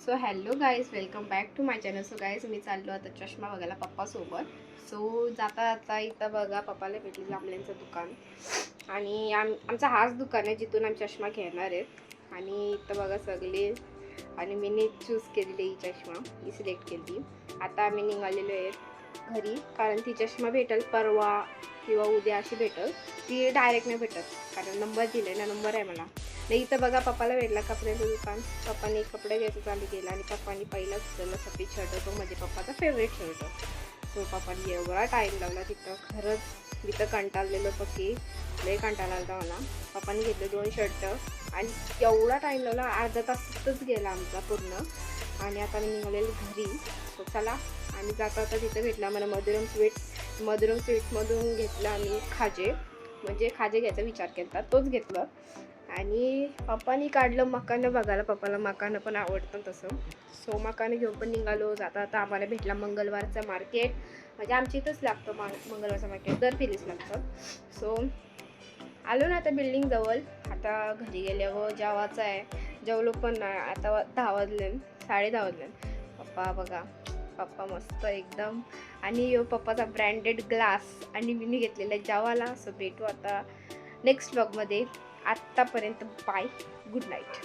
So hello guys, welcome back to my channel. So guys, मी चाललो आता चष्मा बघायला पप्पासोबत. सो जाता जाता इथं बघा पप्पाला भेटली जांभळ्यांचं दुकान. आणि आमचा हाच दुकान आहे जिथून आम्ही चष्मा घेणार आहेत. आणि इथं बघा सगळे, आणि मी चूज केलेली ही चष्मा, मी सिलेक्ट केली. आता आम्ही निघालेलो आहेत घरी, कारण ती चष्मा भेटेल परवा किंवा उद्या अशी भेटेल. ती डायरेक्ट नाही भेटत, कारण नंबर दिले ना, नंबर आहे मला. नाही इथं बघा पप्पाला भेटला कपड्याचं दुकान. पप्पाने कपडे घ्यायचं चालू केलं आणि पप्पाने पहिलाच उचलला सफेद शर्ट. तो म्हणजे पप्पाचा फेवरेट शर्ट. सो पप्पाने एवढा टाईम लावला तिथं, खरंच मी तर कंटाळलेलो पक्की, लय कंटाळा आला मला. पप्पाने घेतले 2 शर्ट आणि एवढा टाईम लावला, अर्धा तासातच गेला आमचा पूर्ण. आणि आता मी निघालेलो घरी. सो चला, आम्ही जाता आता तिथं भेटला मला मधुरम स्वीट्समधून घेतला आम्ही खाजे, म्हणजे खाजे घ्यायचा विचार केला, तोच घेतलं. आणि पप्पानी काढलं मकानं बघायला, पप्पाला मकानं पण आवडतं तसं. सो मकानं घेऊन पण निघालो. जाता आता आम्हाला भेटला मंगळवारचं मार्केट, म्हणजे आमच्या इथंच लागतं मंगळवारचं मार्केट, दर फिरीच लागतं. सो आलो ना आता बिल्डिंगजवळ. आता घरी गेल्यावर जेवायचं आहे. जेवलो पण नाही, आता 10 वाजले, 10:30 वाजले. पप्पा बघा, पप्पा मस्त एकदम. आणि पप्पाचा ब्रँडेड ग्लास आणि मी घेतलेला जेवायला. सो भेटू आता नेक्स्ट व्लॉगमध्ये. आत्तापर्यंत बाय, गुड नाईट.